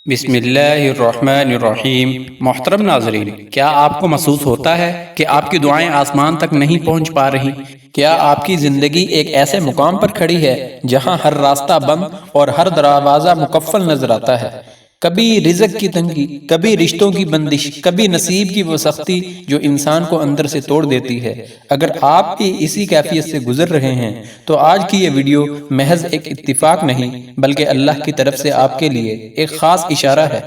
بسم اللہ الرحمن الرحیم۔ محترم ناظرین، کیا آپ کو محسوس ہوتا ہے کہ آپ کی دعائیں آسمان تک نہیں پہنچ پا رہی؟ کیا آپ کی زندگی ایک ایسے مقام پر کھڑی ہے جہاں ہر راستہ بند اور ہر دروازہ مقفل نظر آتا ہے؟ کبھی رزق کی تنگی، کبھی رشتوں کی بندش، کبھی نصیب کی وہ سختی جو انسان کو اندر سے توڑ دیتی ہے۔ اگر آپ بھی اسی کیفیت سے گزر رہے ہیں تو آج کی یہ ویڈیو محض ایک اتفاق نہیں بلکہ اللہ کی طرف سے آپ کے لیے ایک خاص اشارہ ہے،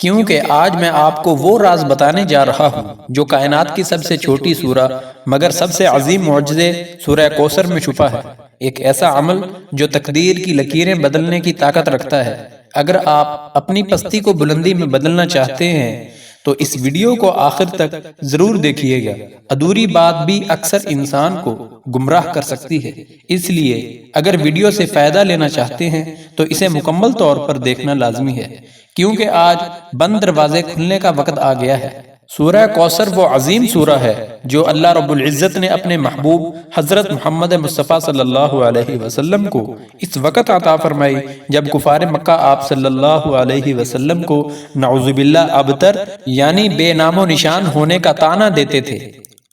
کیونکہ آج میں آپ کو وہ راز بتانے جا رہا ہوں جو کائنات کی سب سے چھوٹی سورہ مگر سب سے عظیم معجزے سورہ کوثر میں چھپا ہے۔ ایک ایسا عمل جو تقدیر کی لکیریں بدلنے کی طاقت رکھتا ہے۔ اگر آپ اپنی پستی کو بلندی میں بدلنا چاہتے ہیں تو اس ویڈیو کو آخر تک ضرور دیکھیے گا۔ ادھوری بات بھی اکثر انسان کو گمراہ کر سکتی ہے، اس لیے اگر ویڈیو سے فائدہ لینا چاہتے ہیں تو اسے مکمل طور پر دیکھنا لازمی ہے، کیونکہ آج بند دروازے کھلنے کا وقت آ گیا ہے۔ سورہ کوثر وہ عظیم سورہ ہے جو اللہ رب العزت نے اپنے محبوب حضرت محمد مصطفیٰ صلی اللہ علیہ وسلم کو اس وقت عطا فرمائی جب کفار مکہ آپ صلی اللہ علیہ وسلم کو نعوذ باللہ ابتر یعنی بے نام و نشان ہونے کا طعنہ دیتے تھے۔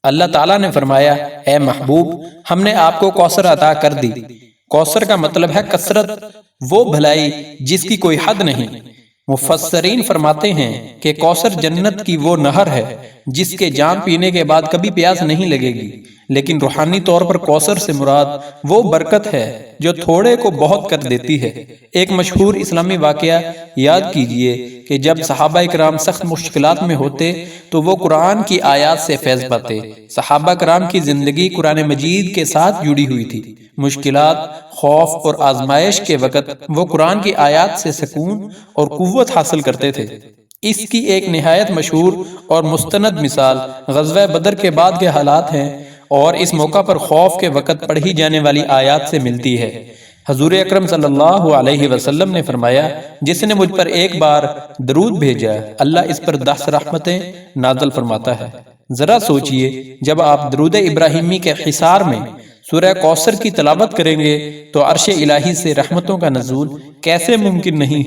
اللہ تعالیٰ نے فرمایا، اے محبوب، ہم نے آپ کو کوثر عطا کر دی۔ کوثر کا مطلب ہے کثرت، وہ بھلائی جس کی کوئی حد نہیں۔ مفسرین فرماتے ہیں کہ کوثر جنت کی وہ نہر ہے جس کے جام پینے کے بعد کبھی پیاس نہیں لگے گی، لیکن روحانی طور پر کوثر سے مراد وہ برکت ہے جو تھوڑے کو بہت کر دیتی ہے۔ ایک مشہور اسلامی واقعہ یاد کیجئے کہ جب صحابہ کرام سخت مشکلات میں ہوتے تو وہ قرآن کی آیات سے فیض پاتے۔ صحابہ کرام کی زندگی قرآن مجید کے ساتھ جڑی ہوئی تھی۔ مشکلات، خوف اور آزمائش کے وقت وہ قرآن کی آیات سے سکون اور قوت حاصل کرتے تھے۔ اس کی ایک نہایت مشہور اور مستند مثال غزوہ بدر کے بعد کے حالات ہیں، اور اس موقع پر خوف کے وقت پڑھی جانے والی آیات سے ملتی ہے۔ حضور اکرم صلی اللہ علیہ وسلم نے فرمایا، جس نے مجھ پر ایک بار درود بھیجا اللہ اس پر 10 رحمتیں نازل فرماتا ہے۔ ذرا سوچئے، جب آپ درود ابراہیمی کے حصار میں سورہ کوثر کی تلاوت کریں گے تو عرش الہی سے رحمتوں کا نزول کیسے ممکن نہیں؟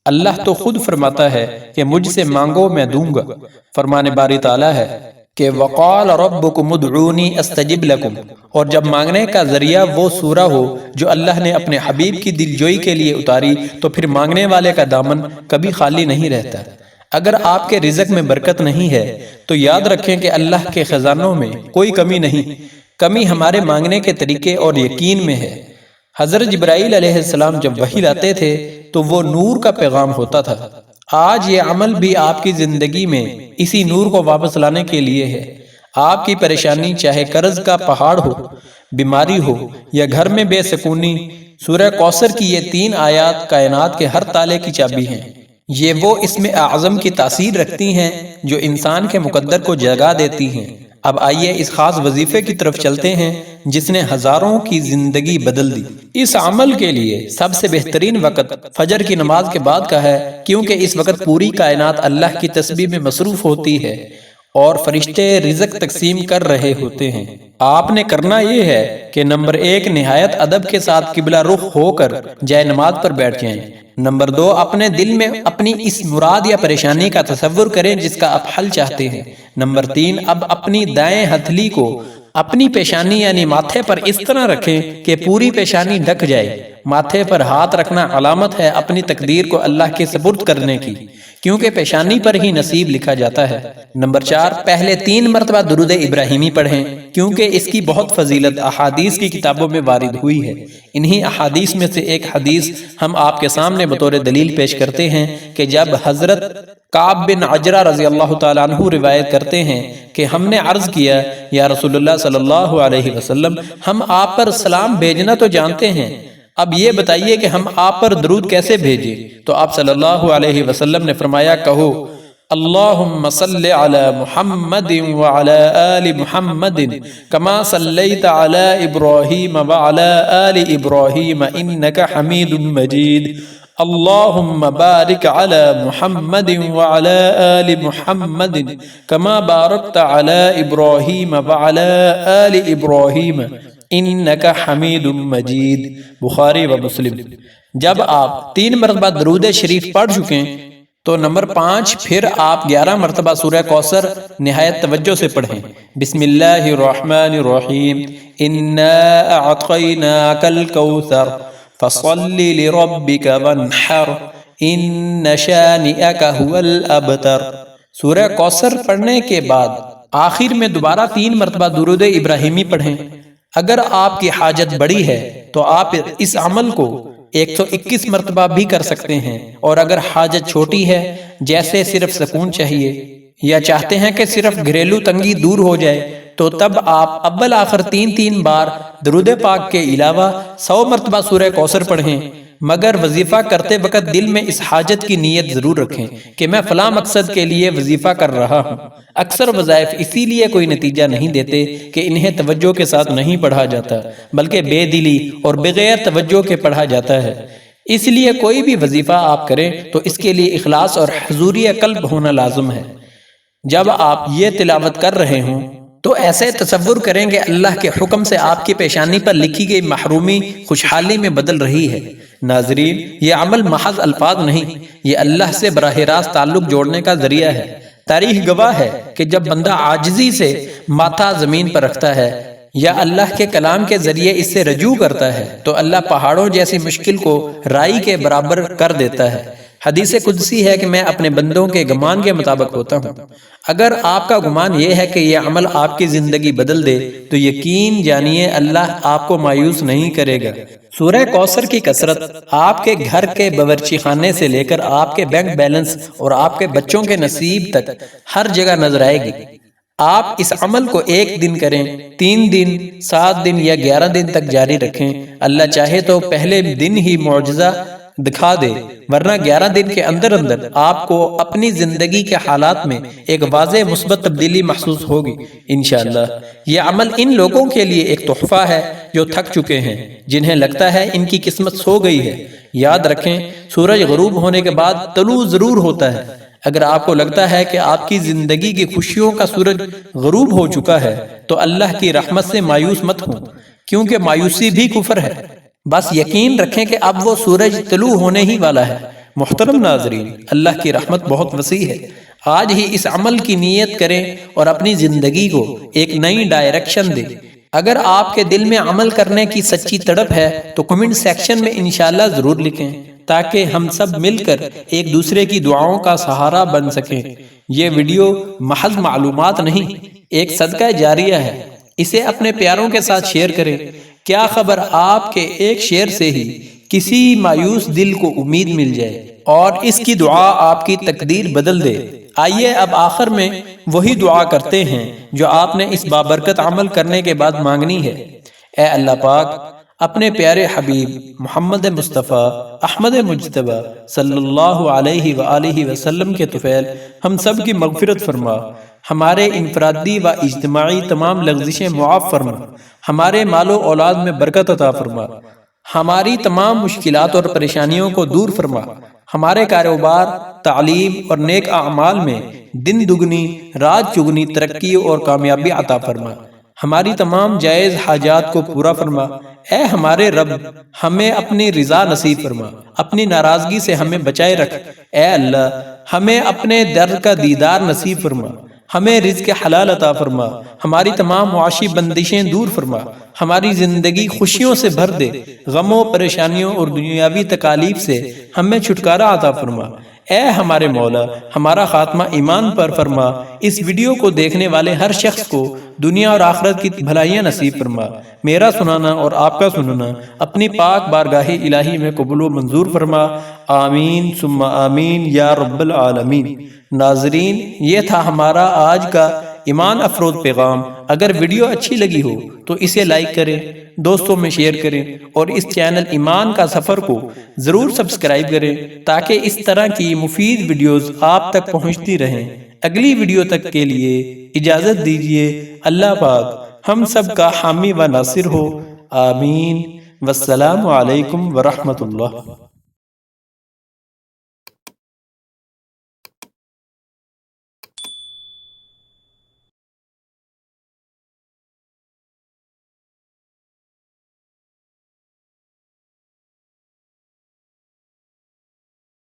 اللہ تو خود فرماتا ہے کہ مجھ سے مانگو میں دوں گا۔ فرمان باری تعالیٰ ہے کہ وقال ربکم ادعونی استجب لکم، اور جب مانگنے کا ذریعہ وہ سورہ ہو جو اللہ نے اپنے حبیب کی دلجوئی کے لیے اتاری تو پھر مانگنے والے کا دامن کبھی خالی نہیں رہتا۔ اگر آپ کے رزق میں برکت نہیں ہے تو یاد رکھیں کہ اللہ کے خزانوں میں کوئی کمی نہیں، کمی ہمارے مانگنے کے طریقے اور یقین میں ہے۔ حضرت جبرائیل علیہ السلام جب وحی لاتے تھے تو وہ نور کا پیغام ہوتا تھا۔ آج یہ عمل بھی آپ کی زندگی میں اسی نور کو واپس لانے کے لیے ہے۔ آپ کی پریشانی چاہے قرض کا پہاڑ ہو، بیماری ہو یا گھر میں بے سکونی، سورہ کوثر کی یہ 3 آیات کائنات کے ہر تالے کی چابی ہیں۔ یہ وہ اسم اعظم کی تاثیر رکھتی ہیں جو انسان کے مقدر کو جگا دیتی ہیں۔ اب آئیے اس خاص وظیفے کی طرف چلتے ہیں جس نے ہزاروں کی زندگی بدل دی۔ اس عمل کے لیے سب سے بہترین وقت فجر کی نماز کے بعد کا ہے، کیونکہ اس وقت پوری کائنات اللہ کی تسبیح میں مصروف ہوتی ہے اور فرشتے رزق تقسیم کر رہے ہوتے ہیں۔ آپ نے کرنا یہ ہے کہ نمبر 1 نہایت ادب کے ساتھ قبلہ رخ ہو کر جائے نماز پر بیٹھ جائیں۔ نمبر 2 اپنے دل میں اپنی اس مراد یا پریشانی کا تصور کریں جس کا آپ حل چاہتے ہیں۔ نمبر 3 اب اپنی دائیں ہتھیلی کو اپنی پیشانی یعنی ماتھے پر اس طرح رکھیں کہ پوری پیشانی ڈھک جائے۔ ماتھے پر ہاتھ رکھنا علامت ہے اپنی تقدیر کو اللہ کے سپرد کرنے کی، کیونکہ پیشانی پر ہی نصیب لکھا جاتا ہے۔ نمبر 4 پہلے 3 مرتبہ درود ابراہیمی پڑھیں، کیونکہ اس کی بہت فضیلت احادیث کی کتابوں میں وارد ہوئی ہے۔ انہی احادیث میں سے ایک حدیث ہم آپ کے سامنے بطور دلیل پیش کرتے ہیں کہ جب حضرت کعب بن عجرہ رضی اللہ تعالیٰ عنہ روایت کرتے ہیں کہ ہم نے عرض کیا، یا رسول اللہ صلی اللہ علیہ وسلم، ہم آپ پر سلام بھیجنا تو جانتے ہیں، اب یہ بتائیے کہ ہم آپ پر درود کیسے بھیجیں؟ تو آپ صلی اللہ علیہ وسلم نے فرمایا، کہو اللہم صلی علی محمد وعلی آل محمد کما صلیت علی ابراہیم وعلی آل ابراہیم انکا حمید مجید، اللہم بارک علی محمد وعلی آل محمد کما بارکت علی ابراہیم وعلی آل ابراہیم انکا حمید مجید۔ بخاری و مسلم۔ جب آپ 3 مرتبہ درود شریف پڑھ چکیں تو نمبر 5، پھر آپ 11 مرتبہ سورہ کوثر نہایت توجہ سے پڑھیں۔ بسم اللہ الرحمن الرحیم، انا اعطیناک الکوثر فصل لربک وانحر ان شانئک هو الابتر۔ سورہ کوثر پڑھنے کے بعد آخر میں دوبارہ 3 مرتبہ درود ابراہیمی پڑھیں۔ اگر آپ کی حاجت بڑی ہے تو آپ اس عمل کو 121 مرتبہ بھی کر سکتے ہیں، اور اگر حاجت چھوٹی ہے، جیسے صرف سکون چاہیے یا چاہتے ہیں کہ صرف گھریلو تنگی دور ہو جائے، تو تب آپ اول آخر 3 بار درود پاک کے علاوہ 100 مرتبہ سورہ کوثر پڑھیں۔ مگر وظیفہ کرتے وقت دل میں اس حاجت کی نیت ضرور رکھیں کہ میں فلاں مقصد کے لیے وظیفہ کر رہا ہوں۔ اکثر وظائف اسی لیے کوئی نتیجہ نہیں دیتے کہ انہیں توجہ کے ساتھ نہیں پڑھا جاتا، بلکہ بے دلی اور بغیر توجہ کے پڑھا جاتا ہے۔ اس لیے کوئی بھی وظیفہ آپ کریں تو اس کے لیے اخلاص اور حضوری قلب ہونا لازم ہے۔ جب آپ یہ تلاوت کر رہے ہوں تو ایسے تصور کریں کہ اللہ کے حکم سے آپ کی پیشانی پر لکھی گئی محرومی خوشحالی میں بدل رہی ہے۔ ناظرین، یہ عمل محض الفاظ نہیں، یہ اللہ سے براہ راست تعلق جوڑنے کا ذریعہ ہے۔ تاریخ گواہ ہے کہ جب بندہ عاجزی سے ماتھا زمین پر رکھتا ہے یا اللہ کے کلام کے ذریعے اس سے رجوع کرتا ہے تو اللہ پہاڑوں جیسی مشکل کو رائی کے برابر کر دیتا ہے۔ حدیث قدسی ہے کہ میں اپنے بندوں کے گمان کے مطابق ہوتا ہوں۔ اگر آپ کا گمان یہ ہے کہ یہ عمل آپ کی زندگی بدل دے تو یقین جانیے اللہ آپ کو مایوس نہیں کرے گا۔ سورہ کوثر کی کثرت آپ کے گھر کے باورچی خانے سے لے کر آپ کے بینک بیلنس اور آپ کے بچوں کے نصیب تک ہر جگہ نظر آئے گی۔ آپ اس عمل کو 1 دن کریں، 3 دن، 7 دن یا 11 دن تک جاری رکھیں۔ اللہ چاہے تو پہلے دن ہی معجزہ دکھا دے، ورنہ 11 دن کے اندر آپ کو اپنی زندگی کے حالات میں ایک واضح مثبت تبدیلی محسوس ہوگی انشاءاللہ۔ یہ عمل ان لوگوں کے لیے ایک تحفہ ہے جو تھک چکے ہیں، جنہیں لگتا ہے ان کی قسمت سو گئی ہے۔ یاد رکھیں، سورج غروب ہونے کے بعد طلوع ضرور ہوتا ہے۔ اگر آپ کو لگتا ہے کہ آپ کی زندگی کی خوشیوں کا سورج غروب ہو چکا ہے تو اللہ کی رحمت سے مایوس مت ہوں، کیونکہ مایوسی بھی کفر ہے۔ بس یقین رکھیں کہ اب وہ سورج طلوع ہونے ہی والا ہے۔ محترم ناظرین، اللہ کی رحمت بہت وسیع ہے۔ آج ہی اس عمل کی نیت کریں اور اپنی زندگی کو ایک نئی ڈائریکشن دیں۔ اگر آپ کے دل میں عمل کرنے کی سچی تڑپ ہے تو کمنٹ سیکشن میں انشاءاللہ ضرور لکھیں، تاکہ ہم سب مل کر ایک دوسرے کی دعاؤں کا سہارا بن سکیں۔ یہ ویڈیو محض معلومات نہیں، ایک صدقہ جاریہ ہے۔ اسے اپنے پیاروں کے ساتھ شیئر کریں۔ کیا خبر آپ کے ایک شیئر سے ہی کسی مایوس دل کو امید مل جائے اور اس کی دعا آپ کی تقدیر بدل دے۔ آئیے اب آخر میں وہی دعا کرتے ہیں جو آپ نے اس بابرکت عمل کرنے کے بعد مانگنی ہے۔ اے اللہ پاک، اپنے پیارے حبیب محمد مصطفیٰ احمد مجتبیٰ صلی اللہ علیہ وآلہ وسلم کے طفیل ہم سب کی مغفرت فرما، ہمارے انفرادی و اجتماعی تمام لغزشیں معاف فرما، ہمارے مال و اولاد میں برکت عطا فرما، ہماری تمام مشکلات اور پریشانیوں کو دور فرما، ہمارے کاروبار، تعلیم اور نیک اعمال میں دن دگنی رات چگنی ترقی اور کامیابی عطا فرما، ہماری تمام جائز حاجات کو پورا فرما۔ اے ہمارے رب، ہمیں اپنی رضا نصیب فرما، اپنی ناراضگی سے ہمیں بچائے رکھ۔ اے اللہ، ہمیں اپنے در کا دیدار نصیب فرما، ہمیں رزق حلال عطا فرما، ہماری تمام معاشی بندشیں دور فرما، ہماری زندگی خوشیوں سے بھر دے، غموں پریشانیوں اور دنیاوی تکالیف سے ہمیں چھٹکارا عطا فرما۔ اے ہمارے مولا، ہمارا خاتمہ ایمان پر فرما، اس ویڈیو کو دیکھنے والے ہر شخص کو دنیا اور آخرت کی بھلائیاں نصیب فرما۔ میرا سنانا اور آپ کا سننا اپنی پاک بارگاہ الہی میں قبول و منظور فرما۔ آمین ثم آمین یا رب العالمین۔ ناظرین، یہ تھا ہمارا آج کا ایمان افروز پیغام۔ اگر ویڈیو اچھی لگی ہو تو اسے لائک کریں، دوستوں میں شیئر کریں اور اس چینل ایمان کا سفر کو ضرور سبسکرائب کریں تاکہ اس طرح کی مفید ویڈیوز آپ تک پہنچتی رہیں۔ اگلی ویڈیو تک کے لیے اجازت دیجیے۔ اللہ پاک ہم سب کا حامی و ناصر ہو۔ آمین۔ والسلام علیکم ورحمۃ اللہ۔